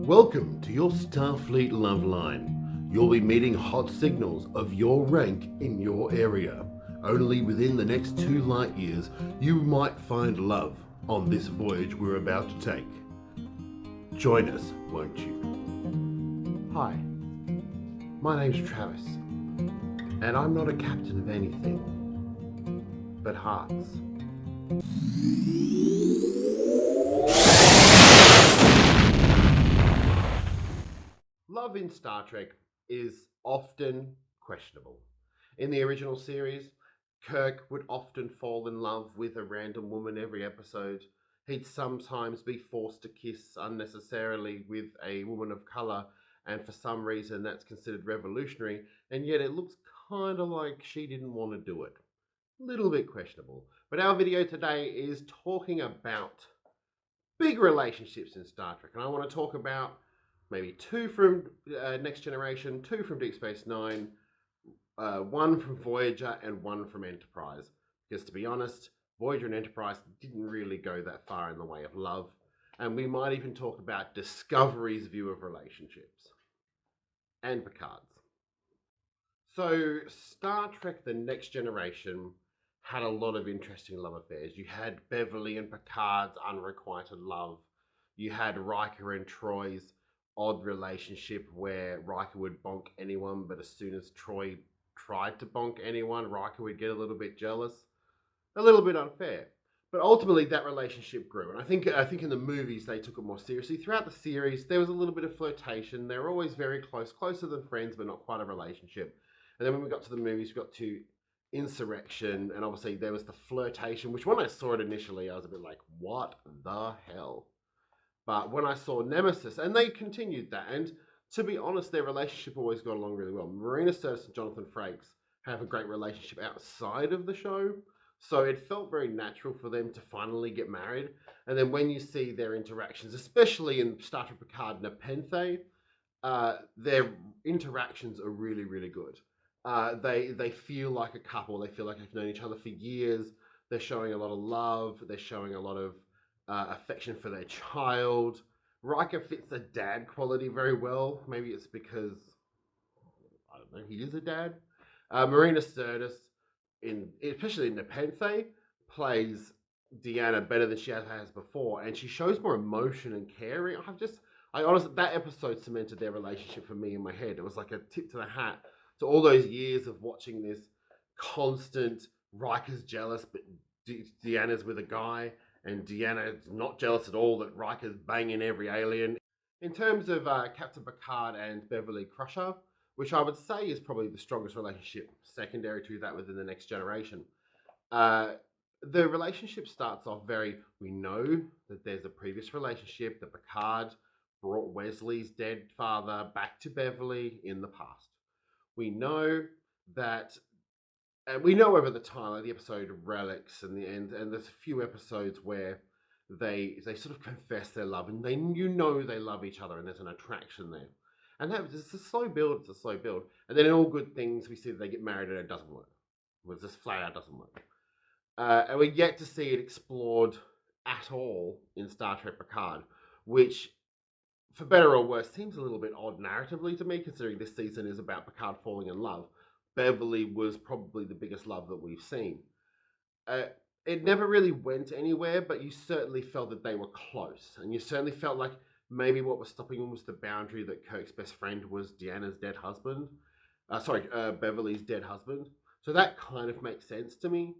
Welcome to your Starfleet Love Line. You'll be meeting hot signals of your rank in your area. Only within the next 2 light years you might find love on this voyage we're about to take. Join us, won't you? Hi, my name's Travis, and I'm not a captain of anything but hearts. Love in Star Trek is often questionable. In the original series, Kirk would often fall in love with a random woman every episode. He'd sometimes be forced to kiss unnecessarily with a woman of colour, and for some reason that's considered revolutionary, and yet it looks kind of like she didn't want to do it. A little bit questionable. But our video today is talking about big relationships in Star Trek, and I want to talk about maybe two from Next Generation, two from Deep Space Nine, one from Voyager, and one from Enterprise. Because to be honest, Voyager and Enterprise didn't really go that far in the way of love, and we might even talk about Discovery's view of relationships and Picard's. So, Star Trek The Next Generation had a lot of interesting love affairs. You had Beverly and Picard's unrequited love. You had Riker and Troy's odd relationship where Riker would bonk anyone, but as soon as Troy tried to bonk anyone, Riker would get a little bit jealous. A little bit unfair. But ultimately that relationship grew. And I think in the movies they took it more seriously. Throughout the series there was a little bit of flirtation. They were always very close, closer than friends, but not quite a relationship. And then when we got to the movies, we got to Insurrection, and obviously there was the flirtation, which when I saw it initially, I was a bit like, what the hell? But when I saw Nemesis, and they continued that, and to be honest, their relationship always got along really well. Marina Sirtis and Jonathan Frakes have a great relationship outside of the show, so it felt very natural for them to finally get married. And then when you see their interactions, especially in Star Trek Picard Nepenthe, their interactions are really, really good. They feel like a couple. They feel like they've known each other for years. They're showing a lot of love. They're showing a lot of affection for their child. Riker fits the dad quality very well. Maybe it's because, I don't know, he is a dad. Marina Sirtis, especially in Nepenthe, plays Deanna better than she has before, and she shows more emotion and caring. I honestly, that episode cemented their relationship for me in my head. It was like a tip to the hat to all those years of watching this constant Riker's jealous, but Deanna's with a guy, and Deanna's not jealous at all that Riker's banging every alien. In terms of Captain Picard and Beverly Crusher, which I would say is probably the strongest relationship secondary to that within the Next Generation. The relationship starts off we know that there's a previous relationship, that Picard brought Wesley's dead father back to Beverly in the past. We know that, and we know over the time, like the episode of Relics and the end, and there's a few episodes where they sort of confess their love, and they love each other, and there's an attraction there. And it's a slow build, and then in all good things we see that they get married and it doesn't work. It just flat out doesn't work. And we're yet to see it explored at all in Star Trek Picard, which, for better or worse, seems a little bit odd narratively to me, considering this season is about Picard falling in love. Beverly was probably the biggest love that we've seen. It never really went anywhere, but you certainly felt that they were close, and you certainly felt like maybe what was stopping them was the boundary that Kirk's best friend was Deanna's dead husband. Beverly's dead husband. So that kind of makes sense to me.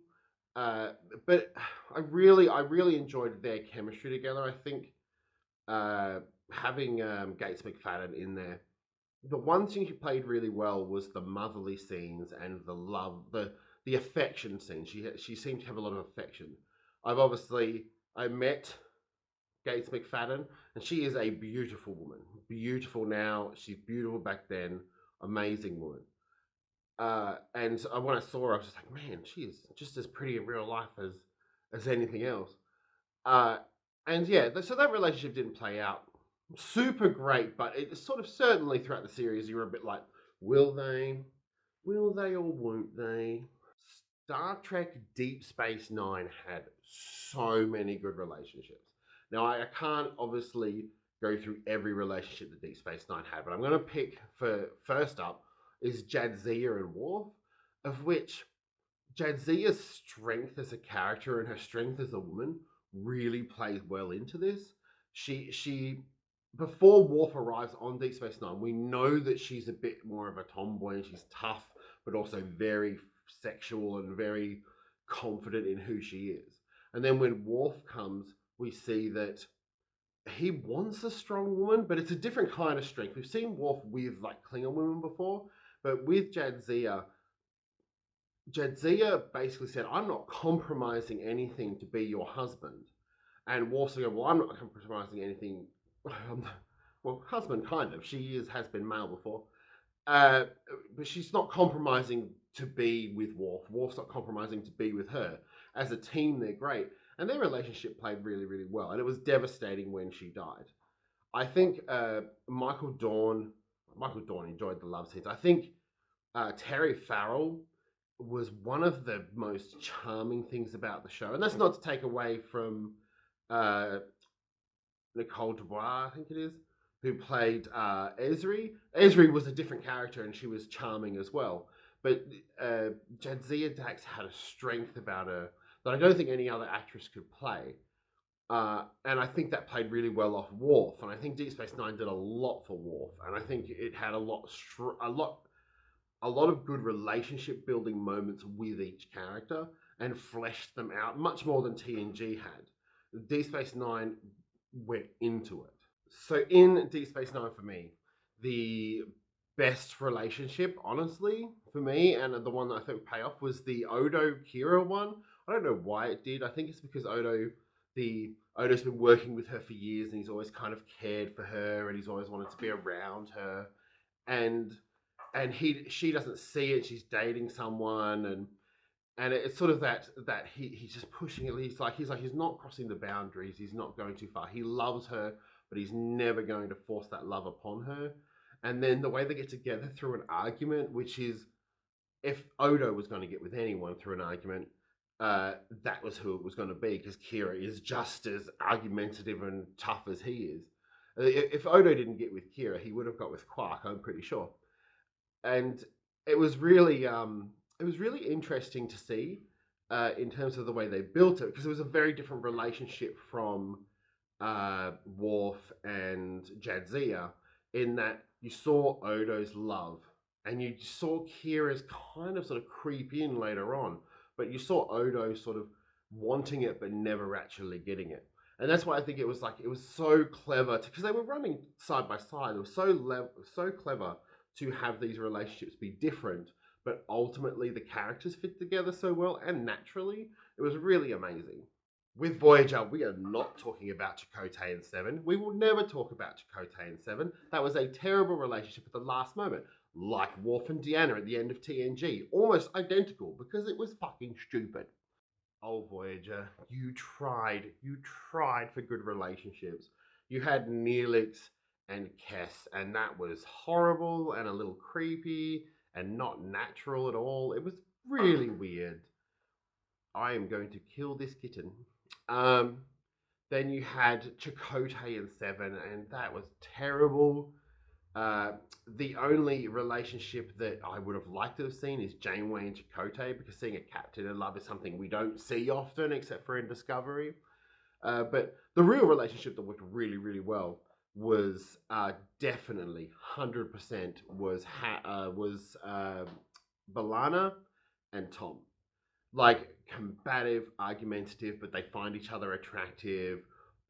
But I really enjoyed their chemistry together. I think having Gates McFadden in there, the one thing she played really well was the motherly scenes and the love, the affection scenes. She seemed to have a lot of affection. I met Gates McFadden, and she is a beautiful woman. Beautiful now. She's beautiful back then. Amazing woman. And when I saw her, I was just like, man, she is just as pretty in real life as anything else. And yeah, so that relationship didn't play out super great, but it sort of certainly throughout the series, you were a bit like, will they or won't they? Star Trek Deep Space Nine had so many good relationships. Now, I can't obviously go through every relationship that Deep Space Nine had, but I'm going to pick for first up is Jadzia and Worf, of which Jadzia's strength as a character and her strength as a woman really plays well into this. She before Worf arrives on Deep Space Nine, we know that she's a bit more of a tomboy and she's tough, but also very sexual and very confident in who she is. And then when Worf comes, we see that he wants a strong woman, but it's a different kind of strength. We've seen Worf with like Klingon women before, but with Jadzia basically said, "I'm not compromising anything to be your husband." And Worf's going, "Well, I'm not compromising anything." Well, husband, kind of. Has been male before. Uh, but she's not compromising to be with Worf. Worf's not compromising to be with her. As a team, they're great. And their relationship played really, really well. And it was devastating when she died. I think Michael Dorn enjoyed the love scenes. I think Terry Farrell was one of the most charming things about the show. And that's not to take away from uh, Nicole Dubois, I think it is, who played Esri. Esri was a different character and she was charming as well. But Jadzia Dax had a strength about her that I don't think any other actress could play. And I think that played really well off Worf. And I think Deep Space Nine did a lot for Worf. And I think it had a lot of good relationship building moments with each character and fleshed them out much more than TNG had. Deep Space Nine went into it. So in Deep Space Nine, for me, the best relationship, honestly, for me, and the one that I think would pay off was the Odo Kira one. I don't know why it did. I think it's because Odo's been working with her for years, and he's always kind of cared for her, and he's always wanted to be around her, and she doesn't see it. She's dating someone, and it's sort of that he's just pushing it. He's not crossing the boundaries. He's not going too far. He loves her, but he's never going to force that love upon her. And then the way they get together through an argument, which is if Odo was going to get with anyone through an argument, that was who it was going to be, because Kira is just as argumentative and tough as he is. If Odo didn't get with Kira, he would have got with Quark, I'm pretty sure. And it was really interesting to see in terms of the way they built it, because it was a very different relationship from Worf and Jadzia, in that you saw Odo's love and you saw Kira's kind of sort of creep in later on, but you saw Odo sort of wanting it but never actually getting it. And that's why I think it was so clever, because they were running side by side. It was so clever to have these relationships be different, but ultimately the characters fit together so well and naturally. It was really amazing. With Voyager, we are not talking about Chakotay and Seven. We will never talk about Chakotay and Seven. That was a terrible relationship at the last moment, like Worf and Deanna at the end of TNG. Almost identical, because it was fucking stupid. Oh, Voyager, you tried. You tried for good relationships. You had Neelix and Kess, and that was horrible and a little creepy and not natural at all. It was really weird. I am going to kill this kitten. Um, then you had Chakotay and Seven, and that was terrible. The only relationship that I would have liked to have seen is Janeway and Chakotay, because seeing a captain in love is something we don't see often, except for in Discovery. But the real relationship that worked really, really well was definitely 100% was B'Elanna and Tom. Like, combative, argumentative, but they find each other attractive.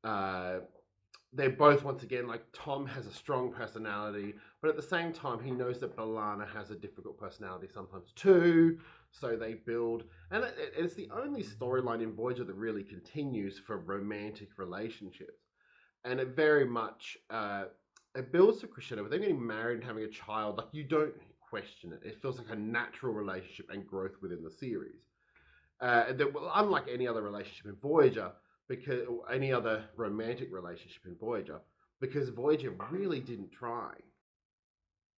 They're both, once again, like, Tom has a strong personality, but at the same time, he knows that B'Elanna has a difficult personality sometimes too. So they build, and it's the only storyline in Voyager that really continues for romantic relationships, and it very much it builds to crescendo. With them getting married and having a child, like, you don't question it. It feels like a natural relationship and growth within the series. Unlike any other relationship in Voyager, because or any other romantic relationship in Voyager, because Voyager really didn't try.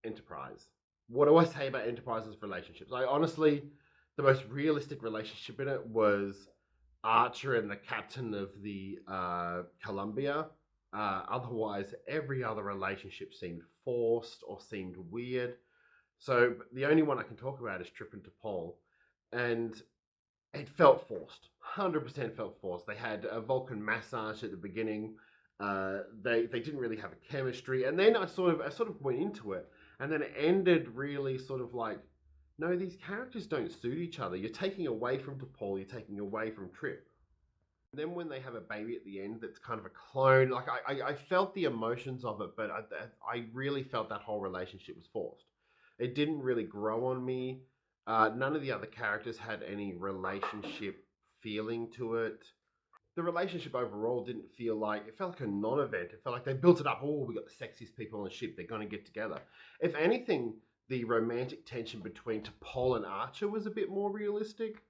Enterprise. What do I say about Enterprise's relationships? I honestly, the most realistic relationship in it was Archer and the captain of the Columbia. Otherwise, every other relationship seemed forced or seemed weird. So the only one I can talk about is Trip and Paul, and it felt forced. 100% felt forced. They had a Vulcan massage at the beginning. They didn't really have a chemistry, and then I sort of went into it, and then it ended really sort of like, no, these characters don't suit each other. You're taking away from Paul. You're taking away from Trip. And then when they have a baby at the end, that's kind of a clone. Like I felt the emotions of it, but I really felt that whole relationship was forced. It didn't really grow on me. None of the other characters had any relationship feeling to it. The relationship overall didn't feel like, it felt like a non-event. It felt like they built it up. Oh, we got the sexiest people on the ship. They're going to get together. If anything, the romantic tension between T'Pol and Archer was a bit more realistic.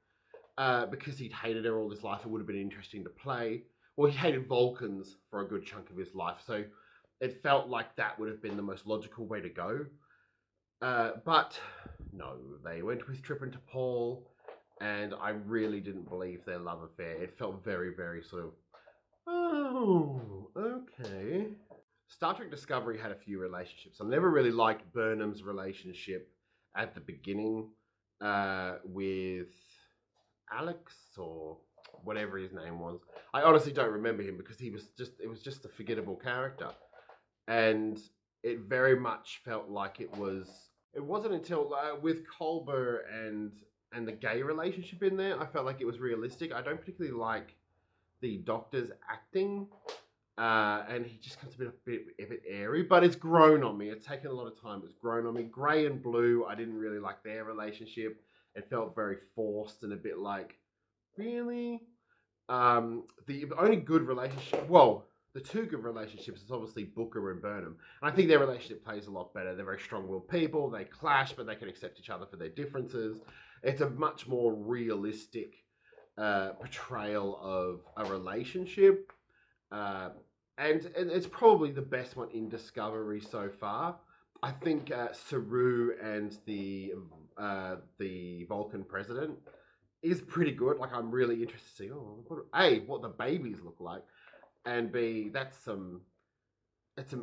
Because he'd hated her all his life, it would have been interesting to play. Well, he hated Vulcans for a good chunk of his life, so it felt like that would have been the most logical way to go. But no, they went with Trip and Paul, and I really didn't believe their love affair. It felt very, very sort of, oh, okay. Star Trek Discovery had a few relationships. I never really liked Burnham's relationship at the beginning with Alex or whatever his name was. I honestly don't remember him because it was just a forgettable character. And it very much felt like it wasn't until with Culber and the gay relationship in there, I felt like it was realistic. I don't particularly like the Doctor's acting. And he just comes a bit airy, but it's grown on me. It's taken a lot of time. It's grown on me. Grey and Blue, I didn't really like their relationship. It felt very forced and a bit like, really? The only good relationship, well, the two good relationships is obviously Booker and Burnham. And I think their relationship plays a lot better. They're very strong-willed people. They clash, but they can accept each other for their differences. It's a much more realistic portrayal of a relationship. Uh, and it's probably the best one in Discovery so far. I think Saru and the Vulcan president is pretty good. Like I'm really interested to see what the babies look like, and B that's some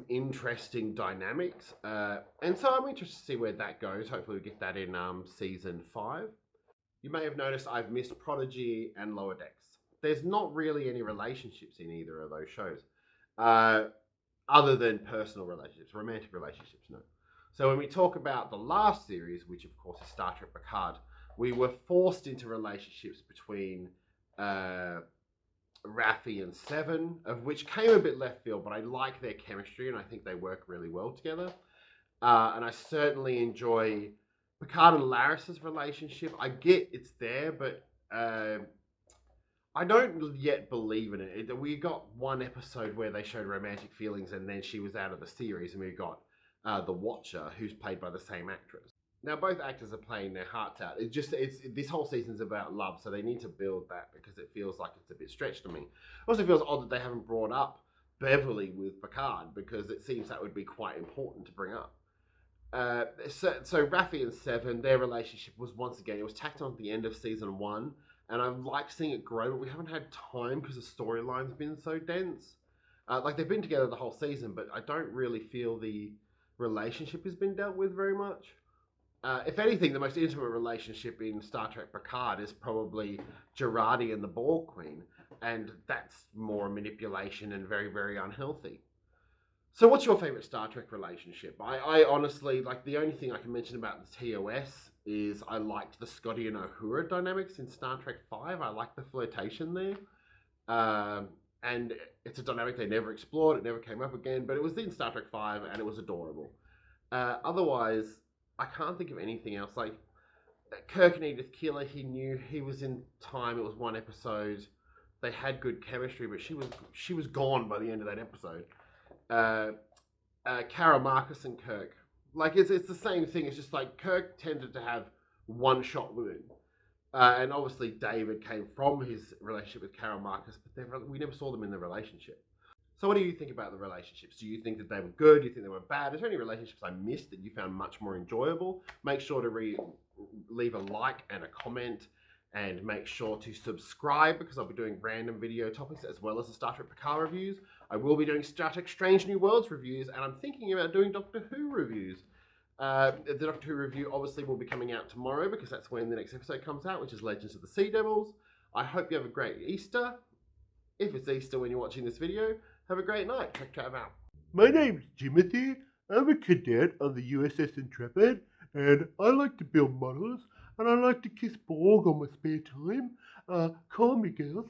interesting dynamics. And so I'm interested to see where that goes. Hopefully we get that in season 5. You may have noticed I've missed Prodigy and Lower Decks. There's not really any relationships in either of those shows, uh, other than personal relationships, romantic relationships. No. So when we talk about the last series, which of course is Star Trek Picard, we were forced into relationships between Raffi and Seven, of which came a bit left field, but I like their chemistry and I think they work really well together. And I certainly enjoy Picard and Laris's relationship. I get it's there, but I don't yet believe in it. We got one episode where they showed romantic feelings, and then she was out of the series, and we got the Watcher, who's played by the same actress. Now, both actors are playing their hearts out. It's this whole season's about love, so they need to build that because it feels like it's a bit stretched to me. It also feels odd that they haven't brought up Beverly with Picard because it seems that would be quite important to bring up. So Raffi and Seven, their relationship was once again, it was tacked on at the end of season 1, and I like seeing it grow, but we haven't had time because the storyline's been so dense. Like they've been together the whole season, but I don't really feel the relationship has been dealt with very much. If anything, the most intimate relationship in Star Trek Picard is probably Girardi and the Borg Queen, and that's more manipulation and very, very unhealthy. So, what's your favorite Star Trek relationship? I honestly, like, the only thing I can mention about the TOS is I liked the Scotty and Uhura dynamics in Star Trek 5. I like the flirtation there. And it's a dynamic they never explored, it never came up again, but it was in Star Trek 5 and it was adorable. Otherwise, I can't think of anything else. Like, Kirk and Edith Keeler, he knew he was in time, it was one episode. They had good chemistry, but she was gone by the end of that episode. Kara Marcus and Kirk. Like it's the same thing. It's just like Kirk tended to have one shot women, and obviously David came from his relationship with Kara Marcus, but we never saw them in the relationship. So what do you think about the relationships? Do you think that they were good? Do you think they were bad? Is there any relationships I missed that you found much more enjoyable? Make sure to leave a like and a comment, and make sure to subscribe because I'll be doing random video topics as well as the Star Trek Picard reviews. I will be doing Star Trek Strange New Worlds reviews, and I'm thinking about doing Doctor Who reviews. The Doctor Who review obviously will be coming out tomorrow because that's when the next episode comes out, which is Legends of the Sea Devils. I hope you have a great Easter. If it's Easter when you're watching this video, have a great night. Check Trav out. My name's Timothy. I'm a cadet on the USS Intrepid, and I like to build models, and I like to kiss Borg on my spare time. Call me, girls.